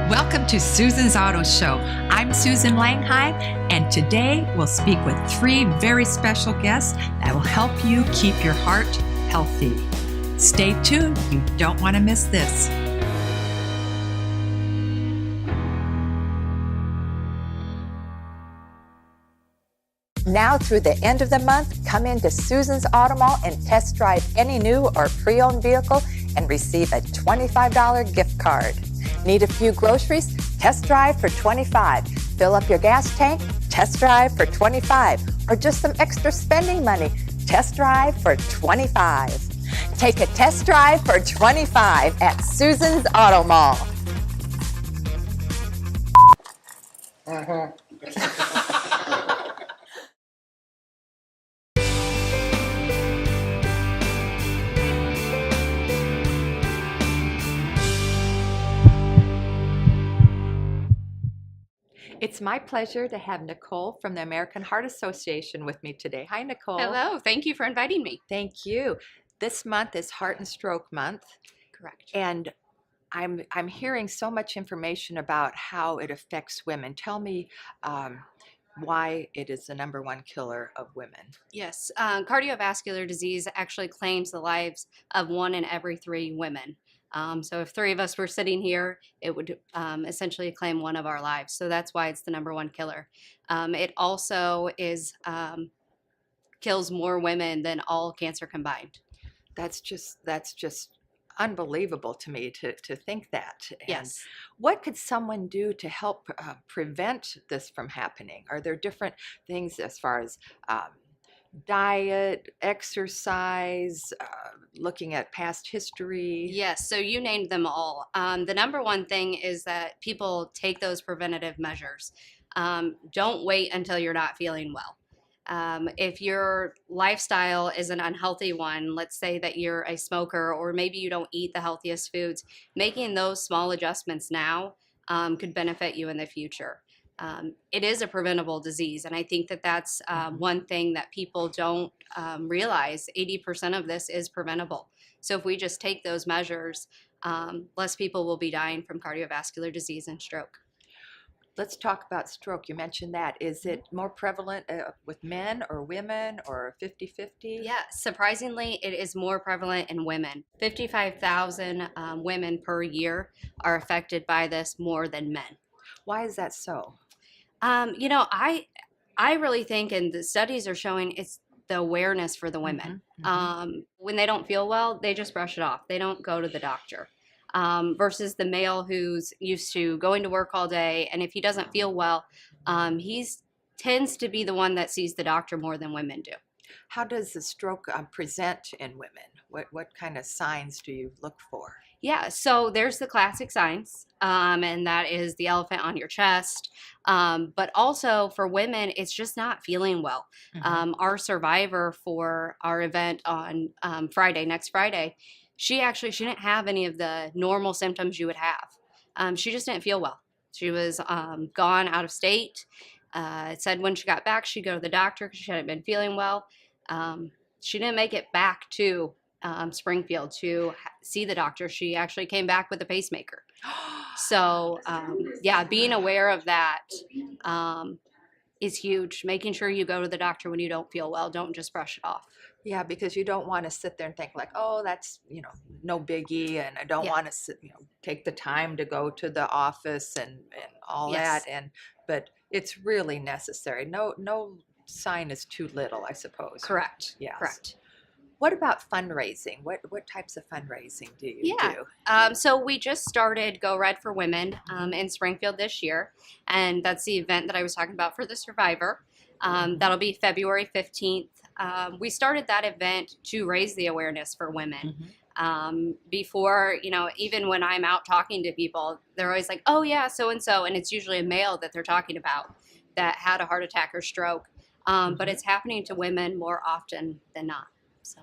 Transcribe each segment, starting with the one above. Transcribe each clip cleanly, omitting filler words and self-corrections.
Welcome to Susan's Auto Show. I'm Susan Langheim, and today we'll speak with 3 very special guests that will help you keep your heart healthy. Stay tuned, you don't want to miss this. Now through the end of the month, come into Susan's Auto Mall and test drive any new or pre-owned vehicle and receive a $25 gift card. Need a few groceries? Test drive for $25. Fill up your gas tank? Test drive for $25. Or just some extra spending money? Test drive for $25. Take a test drive for $25 at Susan's Auto Mall. It's my pleasure to have Nicole from the American Heart Association with me today. Hi, Nicole. Hello. Thank you for inviting me. Thank you. This month is Heart and Stroke Month. Correct. And I'm hearing so much information about how it affects women. Tell me why it is the #1 killer of women. Yes. Cardiovascular disease actually claims the lives of 1 in every 3 women. So if 3 of us were sitting here, it would essentially claim 1 of our lives. So that's why it's the #1 killer. It also kills more women than all cancer combined. That's just unbelievable to me to think that. And yes. What could someone do to help prevent this from happening? Are there different things as far as diet, exercise, looking at past history? Yes, so you named them all. The #1 thing is that people take those preventative measures. Don't wait until you're not feeling well. If your lifestyle is an unhealthy one, let's say that you're a smoker or maybe you don't eat the healthiest foods, making those small adjustments now could benefit you in the future. It is a preventable disease, and I think that that's one thing that people don't realize. 80% of this is preventable. So if we just take those measures, less people will be dying from cardiovascular disease and stroke. Let's talk about stroke. You mentioned that. Is it more prevalent with men or women or 50-50? Yeah, surprisingly, it is more prevalent in women. 55,000 women per year are affected by this more than men. Why is that so? I really think, and the studies are showing, it's the awareness for the women. When they don't feel well, they just brush it off. They don't go to the doctor. Versus the male who's used to going to work all day, and if he doesn't feel well, he tends to be the one that sees the doctor more than women do. How does the stroke present in women? What kind of signs do you look for? Yeah, so there's the classic signs, and that is the elephant on your chest. But also for women, it's just not feeling well. Our survivor for our event on next Friday, she didn't have any of the normal symptoms you would have. She just didn't feel well. She was gone out of state. It said when she got back, she'd go to the doctor because she hadn't been feeling well. She didn't make it back to Springfield to see the doctor. She actually came back with a pacemaker. So being aware of that is huge. Making sure you go to the doctor when you don't feel well. Don't just brush it off. Yeah, because you don't want to sit there and think like, oh, that's, no biggie, and I don't want to take the time to go to the office and all that. But it's really necessary. No sign is too little, I suppose. Correct. Yes. Correct. What about fundraising? What types of fundraising do you do? So we just started Go Red for Women in Springfield this year, and that's the event that I was talking about for the survivor. That'll be February 15th. We started that event to raise the awareness for women. Before, even when I'm out talking to people, they're always like, oh yeah, so-and-so, and it's usually a male that they're talking about that had a heart attack or stroke. But it's happening to women more often than not. So,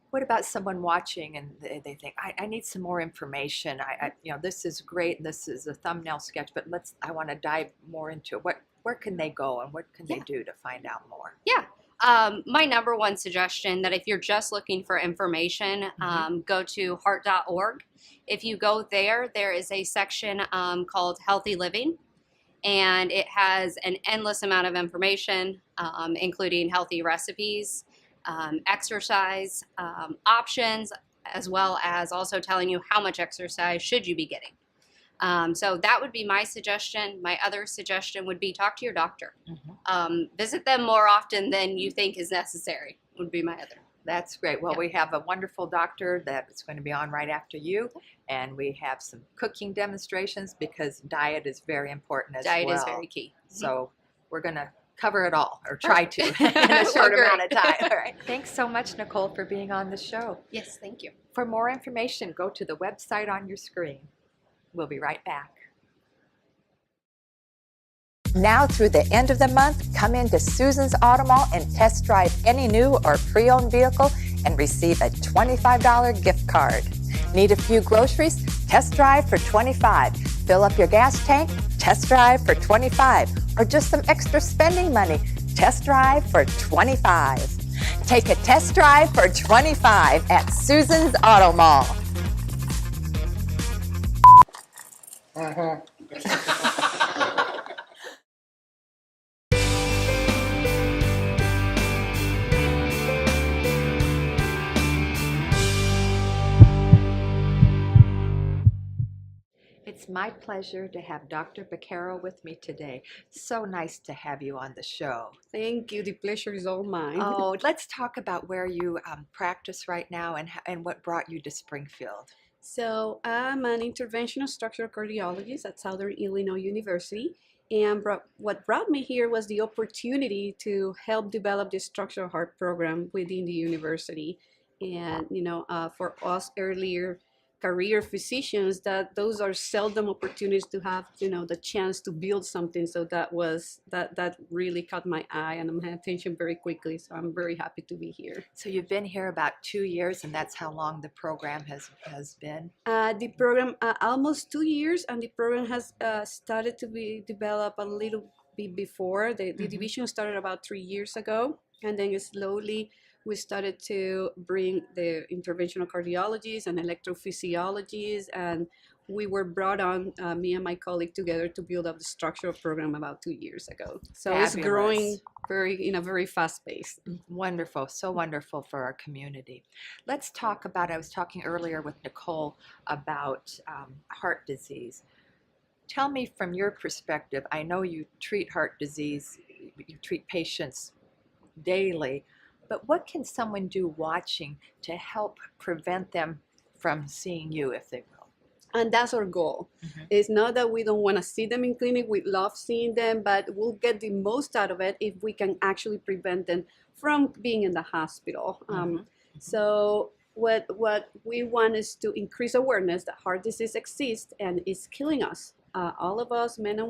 what about someone watching and they think, I need some more information. This is great. This is a thumbnail sketch, but I want to dive more into it. Where can they go and what can they do to find out more? Yeah. My number one suggestion that if you're just looking for information, go to heart.org. If you go there, there is a section called Healthy Living, and it has an endless amount of information, including healthy recipes, exercise options, as well as also telling you how much exercise should you be getting. So that would be my suggestion. My other suggestion would be talk to your doctor. Visit them more often than you think is necessary would be my other. That's great. Well, we have a wonderful doctor that's going to be on right after you, and we have some cooking demonstrations because diet is very important as well. Diet is very key. So we're going to cover it all, or try to, in a short amount of time. All right. Thanks so much, Nicole, for being on the show. Yes, thank you. For more information, go to the website on your screen. We'll be right back. Now through the end of the month, come into Susan's Auto Mall and test drive any new or pre-owned vehicle and receive a $25 gift card. Need a few groceries? Test drive for $25. Fill up your gas tank? Test drive for $25. Or just some extra spending money? Test drive for $25. Take a test drive for $25 at Susan's Auto Mall. It's my pleasure to have Dr. Baquero with me today. So nice to have you on the show. Thank you. The pleasure is all mine. Oh, let's talk about where you practice right now and what brought you to Springfield. So I'm an interventional structural cardiologist at Southern Illinois University. And what brought me here was the opportunity to help develop the structural heart program within the university. And, for us earlier career physicians, that those are seldom opportunities to have, the chance to build something. So that really caught my eye and my attention very quickly. So I'm very happy to be here. So you've been here about 2 years, and that's how long the program has been? The program, almost 2 years, and the program has started to be developed a little bit before. The division started about 3 years ago, and then slowly we started to bring the interventional cardiologists and electrophysiologists, and we were brought on, me and my colleague together, to build up the structural program about 2 years ago. So Fabulous. It's growing in a very fast pace. Wonderful, so wonderful for our community. Let's talk about, I was talking earlier with Nicole about heart disease. Tell me from your perspective, I know you treat heart disease, you treat patients daily, but what can someone do watching to help prevent them from seeing you, if they will? And that's our goal. It's not that we don't want to see them in clinic. We love seeing them, but we'll get the most out of it if we can actually prevent them from being in the hospital. So what we want is to increase awareness that heart disease exists and is killing us. All of us, men and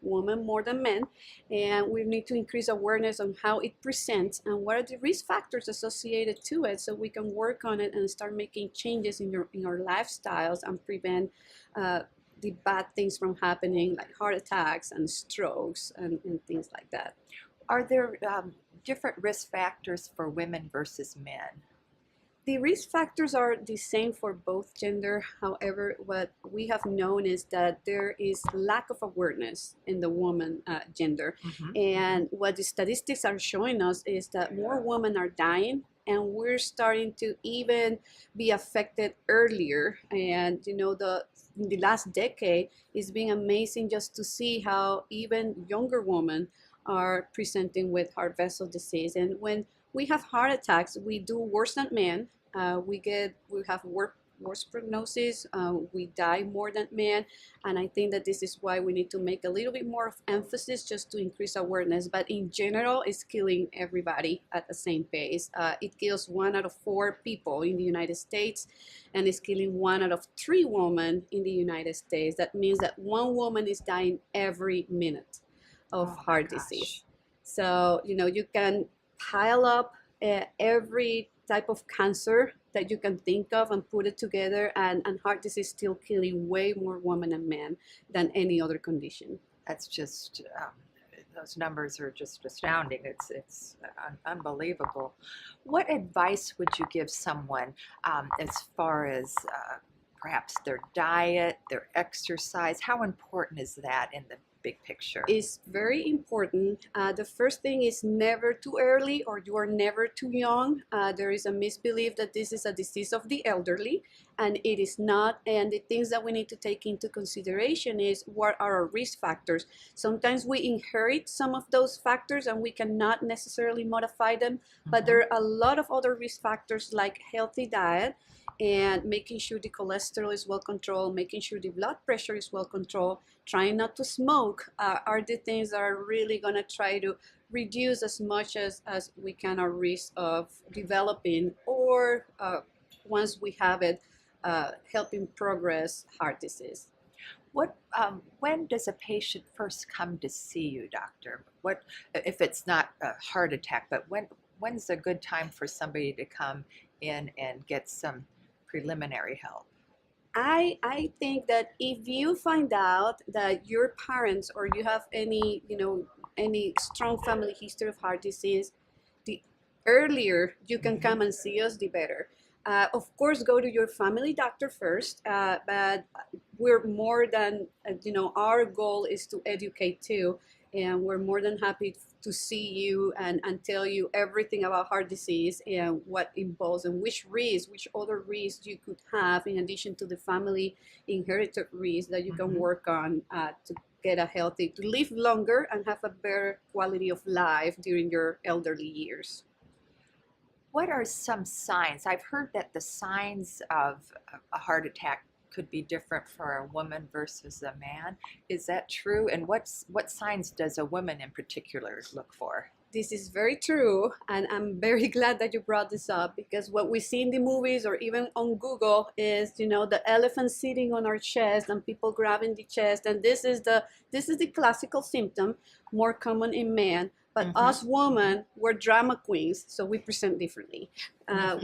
women more than men, and we need to increase awareness on how it presents and what are the risk factors associated to it, so we can work on it and start making changes in our lifestyles and prevent the bad things from happening, like heart attacks and strokes and things like that. Are there different risk factors for women versus men? The risk factors are the same for both gender. However, what we have known is that there is lack of awareness in the woman gender. And what the statistics are showing us is that more women are dying, and we're starting to even be affected earlier. And in the last decade, it's been amazing just to see how even younger women are presenting with heart vessel disease. And when we have heart attacks, we do worse than men. We have worse prognosis. We die more than men, and I think that this is why we need to make a little bit more of emphasis just to increase awareness. But in general, it's killing everybody at the same pace. It kills 1 out of 4 people in the United States, and it's killing 1 out of 3 women in the United States. That means that 1 woman is dying every minute of heart disease. So you can pile up every type of cancer that you can think of and put it together, and heart disease is still killing way more women and men than any other condition. That's just those numbers are just astounding. It's unbelievable. What advice would you give someone as far as perhaps their diet, their exercise? How important is that in the big picture? Is very important. The first thing is never too early, or you are never too young. There is a misbelief that this is a disease of the elderly, and it is not. And the things that we need to take into consideration is what are our risk factors. Sometimes we inherit some of those factors and we cannot necessarily modify them, but there are a lot of other risk factors like healthy diet, and making sure the cholesterol is well controlled, making sure the blood pressure is well controlled, trying not to smoke are the things that are really going to try to reduce as much as we can our risk of developing, or once we have it, helping progress heart disease. When does a patient first come to see you, doctor? What if it's not a heart attack, but when's a good time for somebody to come in and get some preliminary help? I think that if you find out that your parents or you have any strong family history of heart disease, the earlier you can come and see us, the better. Of course, go to your family doctor first, but we're more than, our goal is to educate too, and we're more than happy to see you and tell you everything about heart disease and what involves and which other risks you could have in addition to the family inherited risks that you can work on to get to live longer and have a better quality of life during your elderly years. What are some signs? I've heard that the signs of a heart attack could be different for a woman versus a man. Is that true? And what signs does a woman in particular look for? This is very true, and I'm very glad that you brought this up, because what we see in the movies or even on Google is, the elephant sitting on our chest and people grabbing the chest, and this is the classical symptom, more common in men. But us women, we're drama queens, so we present differently.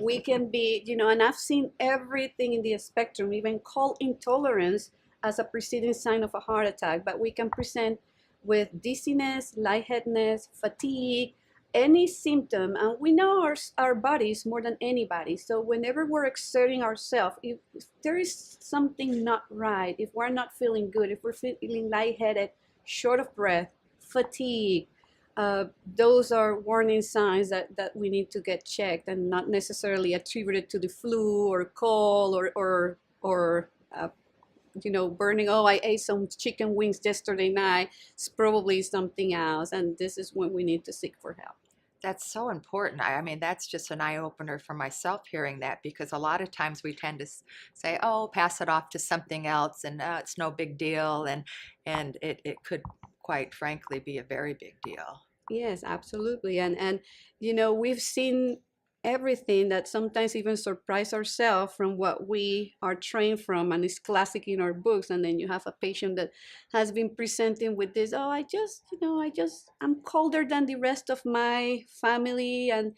We can be, and I've seen everything in the spectrum, even cold intolerance as a preceding sign of a heart attack. But we can present with dizziness, lightheadedness, fatigue, any symptom. And we know our bodies more than anybody. So whenever we're exerting ourselves, if there is something not right, if we're not feeling good, if we're feeling lightheaded, short of breath, fatigue, those are warning signs that we need to get checked, and not necessarily attributed to the flu or cold or burning. Oh, I ate some chicken wings yesterday night. It's probably something else, and this is when we need to seek for help. That's so important. I mean, that's just an eye-opener for myself hearing that, because a lot of times we tend to say, oh, pass it off to something else, and it's no big deal, and it could, quite frankly, be a very big deal. Yes, absolutely. And we've seen everything that sometimes even surprise ourselves from what we are trained from, and it's classic in our books. And then you have a patient that has been presenting with this, oh, I'm colder than the rest of my family, and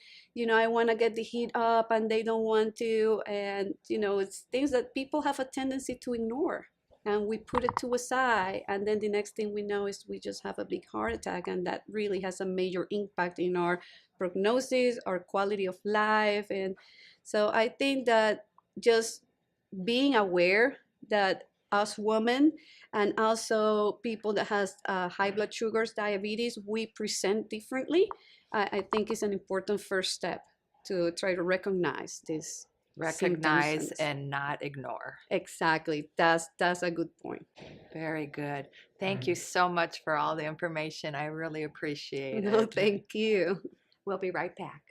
I want to get the heat up and they don't want to, and it's things that people have a tendency to ignore. And we put it to a side, and then the next thing we know is we just have a big heart attack, and that really has a major impact in our prognosis, our quality of life. And so I think that just being aware that us women, and also people that has high blood sugars, diabetes, we present differently, I think is an important first step to try to recognize this. Recognize and not ignore. Exactly. That's a good point. Very good. Thank you so much for all the information. I really appreciate No, it. thank you. We'll be right back.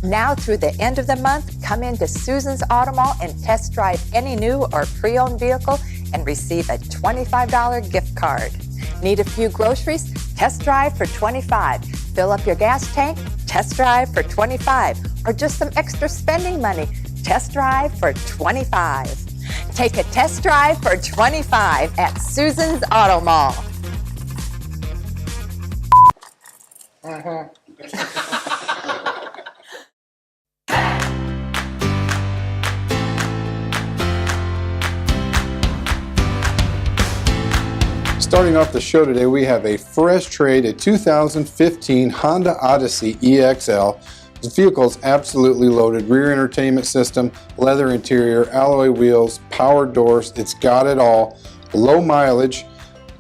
Now through the end of the month, come into Susan's Auto Mall and test drive any new or pre-owned vehicle and receive a $25 gift card. Need a few groceries? Test drive for $25. Fill up your gas tank? Test drive for $25. Or just some extra spending money? Test drive for $25. Take a test drive for $25 at Susan's Auto Mall. Starting off the show today, we have a fresh trade, a 2015 Honda Odyssey EXL. This vehicle is absolutely loaded. Rear entertainment system, leather interior, alloy wheels, power doors. It's got it all. Low mileage.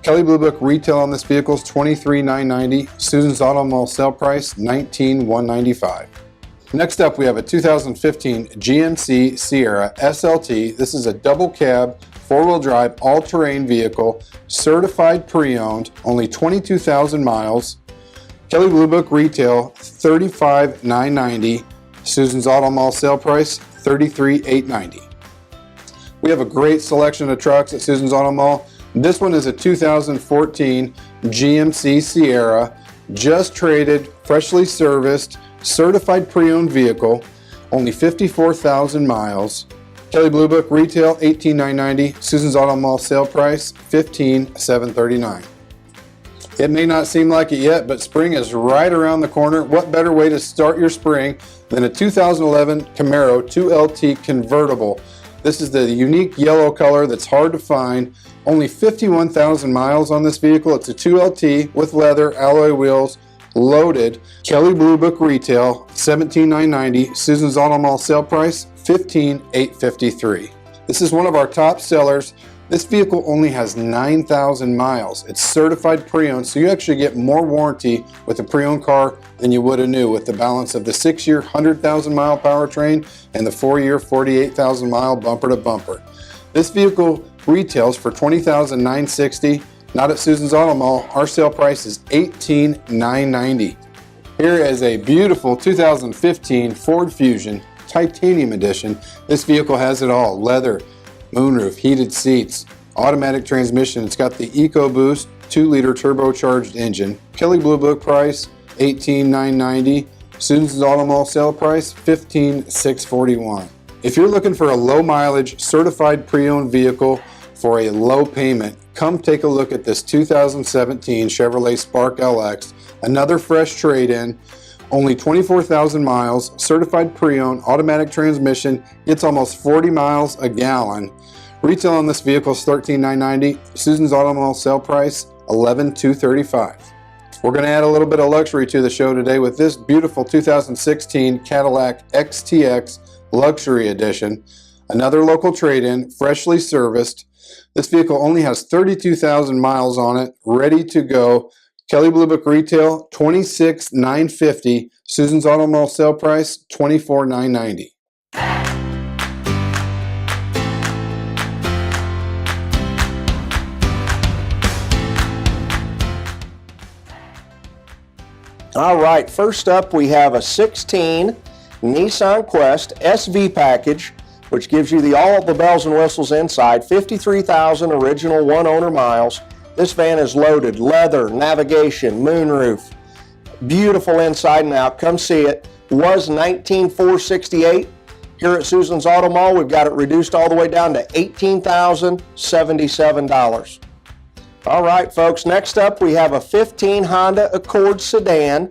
Kelley Blue Book retail on this vehicle is $23,990. Susan's Auto Mall sale price $19,195. Next up, we have a 2015 GMC Sierra SLT. This is a double cab, four-wheel drive, all-terrain vehicle, certified pre-owned, only 22,000 miles. Kelley Blue Book retail $35,990. Susan's Auto Mall sale price $33,890. We have a great selection of trucks at Susan's Auto Mall. This one is a 2014 GMC Sierra, just traded, freshly serviced, certified pre-owned vehicle, only 54,000 miles. Kelley Blue Book retail $18,990. Susan's Auto Mall sale price $15,739. It may not seem like it yet, but spring is right around the corner. What better way to start your spring than a 2011 Camaro 2LT convertible? This is the unique yellow color that's hard to find. Only 51,000 miles on this vehicle. It's a 2LT with leather, alloy wheels, loaded. Kelley Blue Book retail $17,990. Susan's Auto Mall sale price $15,853. This is one of our top sellers. This vehicle only has 9,000 miles. It's certified pre-owned, so you actually get more warranty with a pre-owned car than you would a new, with the balance of the 6-year 100,000 mile powertrain and the 4-year 48,000 mile bumper to bumper. This vehicle retails for $20,960. Not at Susan's Auto Mall. Our sale price is $18,990. Here is a beautiful 2015 Ford Fusion Titanium Edition. This vehicle has it all. Leather, moonroof, heated seats, automatic transmission. It's got the EcoBoost 2-liter turbocharged engine. Kelley Blue Book price $18,990. Susan's Auto Mall sale price $15,641. If you're looking for a low mileage certified pre-owned vehicle for a low payment, come take a look at this 2017 Chevrolet Spark LX. Another fresh trade-in. Only 24,000 miles, certified pre-owned, automatic transmission, gets almost 40 miles a gallon. Retail on this vehicle is $13,990. Susan's Auto Mall sale price $11,235. We're going to add a little bit of luxury to the show today with this beautiful 2016 Cadillac XTX Luxury Edition. Another local trade-in, freshly serviced. This vehicle only has 32,000 miles on it, ready to go. Kelley Blue Book retail $26,950. Susan's Auto Mall sale price $24,990. All right, first up we have a 16 Nissan Quest SV package, which gives you all the bells and whistles inside, 53,000 original one-owner miles. This van is loaded, leather, navigation, moonroof, beautiful inside and out. Come see it. Was $19,468. Here at Susan's Auto Mall, we've got it reduced all the way down to $18,077. All right, folks, next up we have a 15 Honda Accord sedan.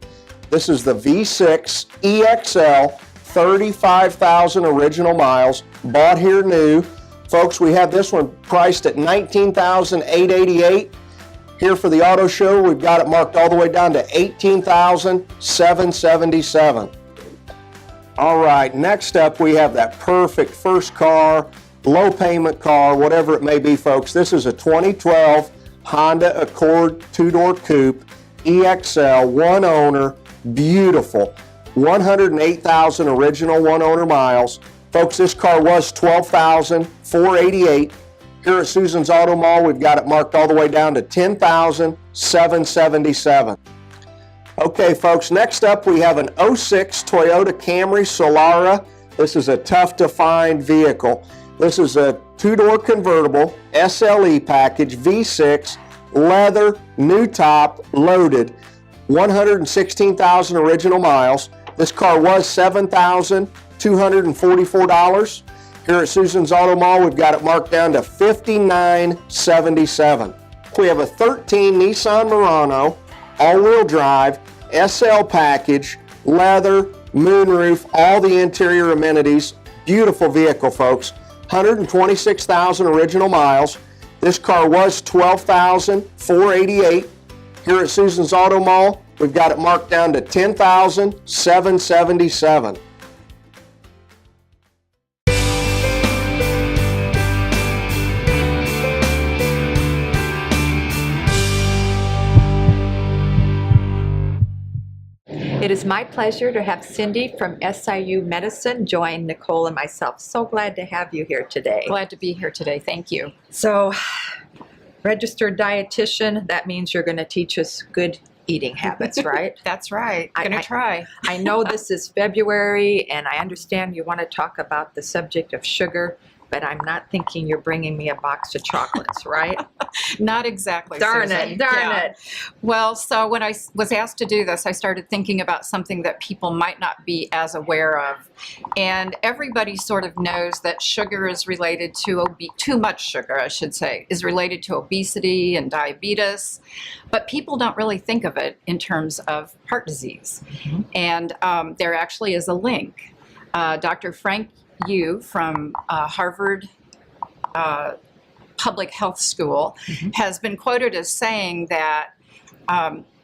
This is the V6 EXL, 35,000 original miles, bought here new. Folks, we have this one priced at $19,888. Here for the auto show, we've got it marked all the way down to $18,777. All right, next up we have that perfect first car, low payment car, whatever it may be, folks. This is a 2012 Honda Accord 2-door coupe, EXL, one owner, beautiful. 108,000 original one owner miles. Folks, this car was $12,488. Here at Susan's Auto Mall, we've got it marked all the way down to $10,777. Okay, folks, next up we have an 06 Toyota Camry Solara. This is a tough to find vehicle. This is a 2-door convertible, SLE package, V6, leather, new top, loaded, 116,000 original miles. This car was $7,244. Here at Susan's Auto Mall, we've got it marked down to $59,77. We have a 13 Nissan Murano, all-wheel drive, SL package, leather, moonroof, all the interior amenities. Beautiful vehicle, folks. 126,000 original miles. This car was $12,488. Here at Susan's Auto Mall, we've got it marked down to $10,777. It is my pleasure to have Cindy from SIU Medicine join Nicole and myself. So glad to have you here today. Glad to be here today. Thank you. So, registered dietitian, that means you're going to teach us good eating habits, right? That's right. Gonna try. I know this is February, and I understand you want to talk about the subject of sugar, but I'm not thinking you're bringing me a box of chocolates, right? Not exactly. Darn Susan. it, darn it. Well, so when I was asked to do this, I started thinking about something that people might not be as aware of. And everybody sort of knows that sugar is related to, too much sugar, I should say, is related to obesity and diabetes. But people don't really think of it in terms of heart disease. Mm-hmm. And there actually is a link. Dr. Frank Yu from Harvard Public Health School has been quoted as saying that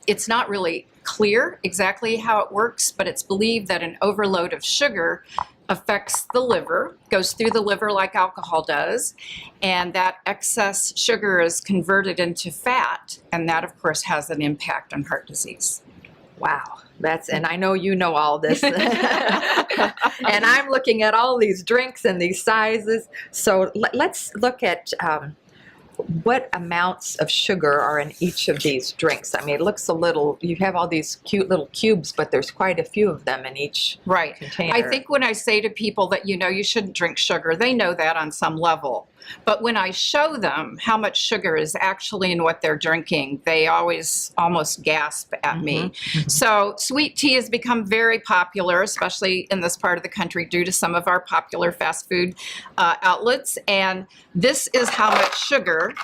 it's not really clear exactly how it works, but it's believed that an overload of sugar affects the liver, goes through the liver like alcohol does, and that excess sugar is converted into fat, and that of course has an impact on heart disease. Wow. And I know you know all this. And I'm looking at all these drinks and these sizes. So let's look at what amounts of sugar are in each of these drinks. I mean, it looks a little, you have all these cute little cubes, but there's quite a few of them in each container. I think when I say to people that, you shouldn't drink sugar, they know that on some level. But when I show them how much sugar is actually in what they're drinking, they always almost gasp at me. Mm-hmm. So sweet tea has become very popular, especially in this part of the country, due to some of our popular fast food outlets. And this is how much sugar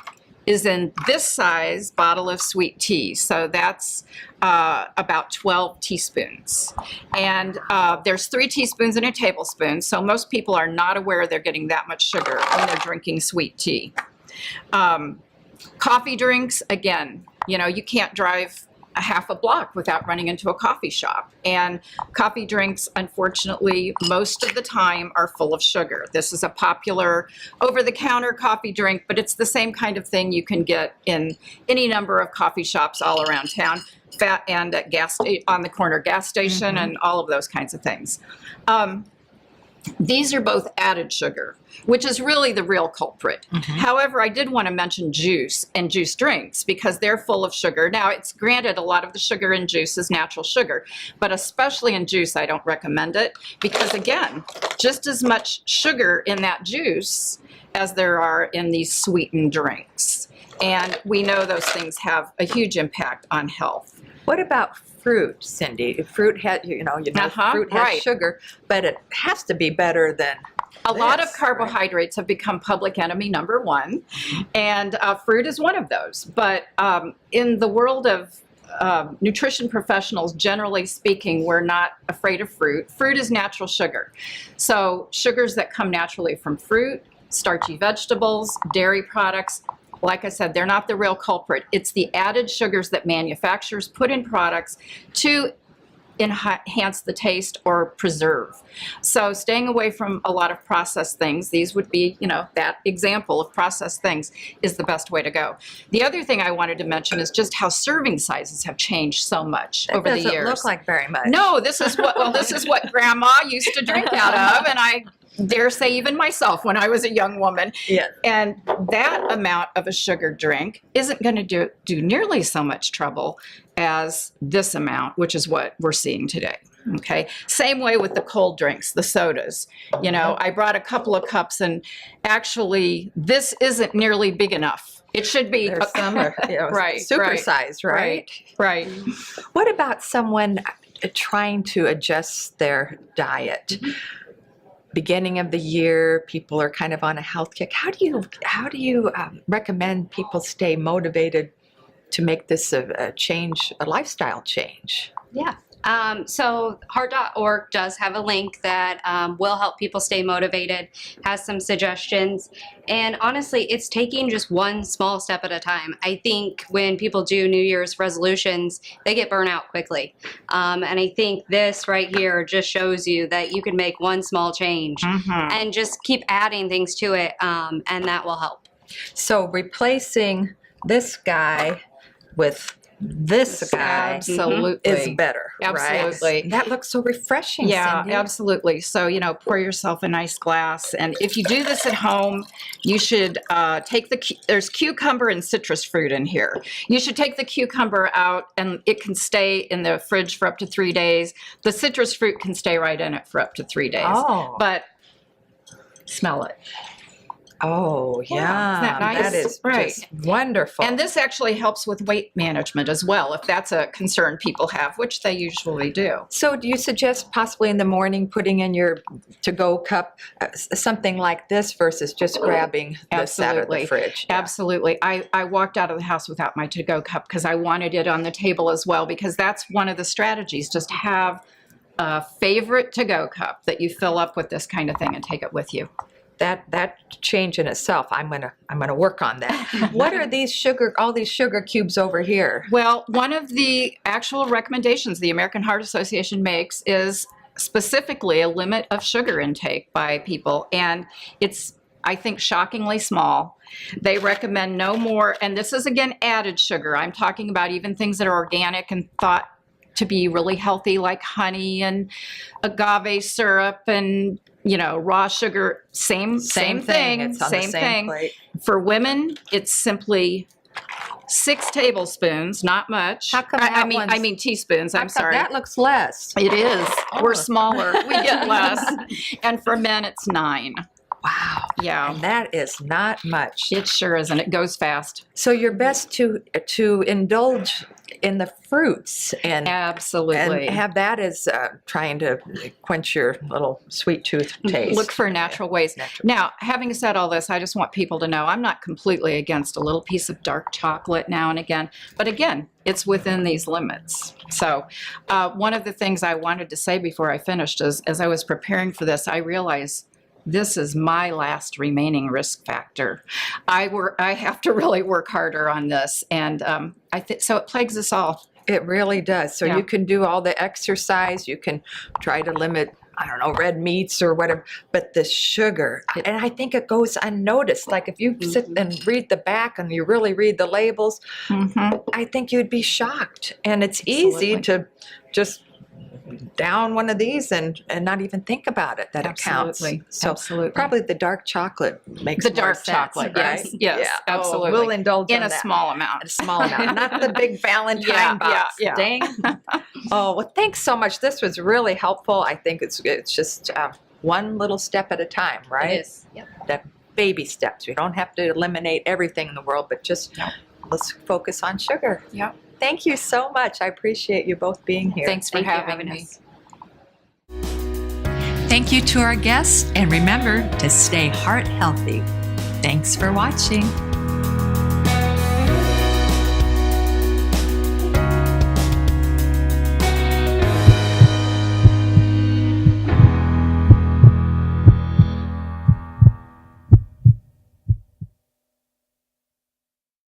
is in this size bottle of sweet tea. So that's about 12 teaspoons. And there's 3 teaspoons in a tablespoon. So most people are not aware they're getting that much sugar when they're drinking sweet tea. Coffee drinks, again, you can't drive a half a block without running into a coffee shop. And coffee drinks, unfortunately, most of the time are full of sugar. This is a popular over-the-counter coffee drink, but it's the same kind of thing you can get in any number of coffee shops all around town, and at on the corner gas station, and all of those kinds of things. These are both added sugar, which is really the real culprit. Mm-hmm. However, I did want to mention juice and juice drinks because they're full of sugar. Now, it's granted a lot of the sugar in juice is natural sugar, but especially in juice, I don't recommend it because, again, just as much sugar in that juice as there are in these sweetened drinks. And we know those things have a huge impact on health. What about fruit, Cindy? Fruit has, fruit has sugar, but it has to be better than a lot of carbohydrates have become public enemy number one, and fruit is one of those. But in the world of nutrition professionals, generally speaking, we're not afraid of fruit. Fruit is natural sugar. So sugars that come naturally from fruit, starchy vegetables, dairy products, like I said, they're not the real culprit. It's the added sugars that manufacturers put in products to enhance the taste or preserve. So staying away from a lot of processed things, these would be, that example of processed things is the best way to go. The other thing I wanted to mention is just how serving sizes have changed so much over the years. It doesn't look like very much. No, this is what Grandma used to drink out of, and I dare say even myself when I was a young woman. Yes. And that amount of a sugar drink isn't going to do nearly so much trouble as this amount, which is what we're seeing today. Okay. Same way with the cold drinks, the sodas. I brought a couple of cups, and actually this isn't nearly big enough. It should be supersized, right? Right. What about someone trying to adjust their diet? Beginning of the year, people are kind of on a health kick. How do you recommend people stay motivated to make this a lifestyle change? Yeah. So heart.org does have a link that will help people stay motivated, has some suggestions. And honestly, it's taking just one small step at a time. I think when people do New Year's resolutions, they get burnt out quickly. And I think this right here just shows you that you can make one small change and just keep adding things to it, and that will help. So replacing this guy with this guy Absolutely. is better, Absolutely. right? That looks so refreshing, Yeah, Cindy. absolutely. So, pour yourself a nice glass. And if you do this at home, you should take there's cucumber and citrus fruit in here. You should take the cucumber out and it can stay in the fridge for up to 3 days. The citrus fruit can stay right in it for up to 3 days. Oh. But smell it. Oh, yeah. Isn't that nice? That is Right. just wonderful. And this actually helps with weight management as well, if that's a concern people have, which they usually do. So do you suggest possibly in the morning putting in your to-go cup something like this versus just grabbing this out of the fridge? Yeah. Absolutely. I walked out of the house without my to-go cup because I wanted it on the table as well, because that's one of the strategies. Just have a favorite to-go cup that you fill up with this kind of thing and take it with you. That change in itself, I'm gonna work on that. What are all these sugar cubes over here? Well, one of the actual recommendations the American Heart Association makes is specifically a limit of sugar intake by people, and it's, I think, shockingly small. They recommend no more, and this is again added sugar. I'm talking about even things that are organic and thought to be really healthy, like honey and agave syrup and raw sugar. Same thing. It's on the same plate. For women, it's simply 6 tablespoons, not much. How come I mean teaspoons. I'm sorry. That looks less. It is. Oh. We're smaller. We get less. And for men, it's 9. Wow. Yeah. And that is not much. It sure isn't. It goes fast. So you're best to indulge in the fruits and Absolutely. have that as trying to quench your little sweet tooth taste. Look for natural ways. Now, having said all this, I just want people to know I'm not completely against a little piece of dark chocolate now and again. But again, it's within these limits. So one of the things I wanted to say before I finished is, as I was preparing for this, I realized this is my last remaining risk factor. I have to really work harder on this, and so it plagues us all. It really does. So Yeah. you can do all the exercise. You can try to limit, red meats or whatever. But the sugar, and I think it goes unnoticed. Like if you sit and read the back and you really read the labels, I think you'd be shocked. And it's easy to just down one of these and not even think about it, that it counts. So Absolutely. probably the dark chocolate makes The more dark sense, chocolate, right? yes, Oh, absolutely. we'll indulge in in a that. small amount. A small amount, not the big Valentine box. Yeah. Dang. Oh, well, thanks so much. This was really helpful. I think it's just one little step at a time, right? It is. Yep. That baby steps. We don't have to eliminate everything in the world, but just let's focus on sugar. Yep. Thank you so much. I appreciate you both being here. Thanks for Thank you for having having me. us. Thank you to our guests, and remember to stay heart healthy. Thanks for watching.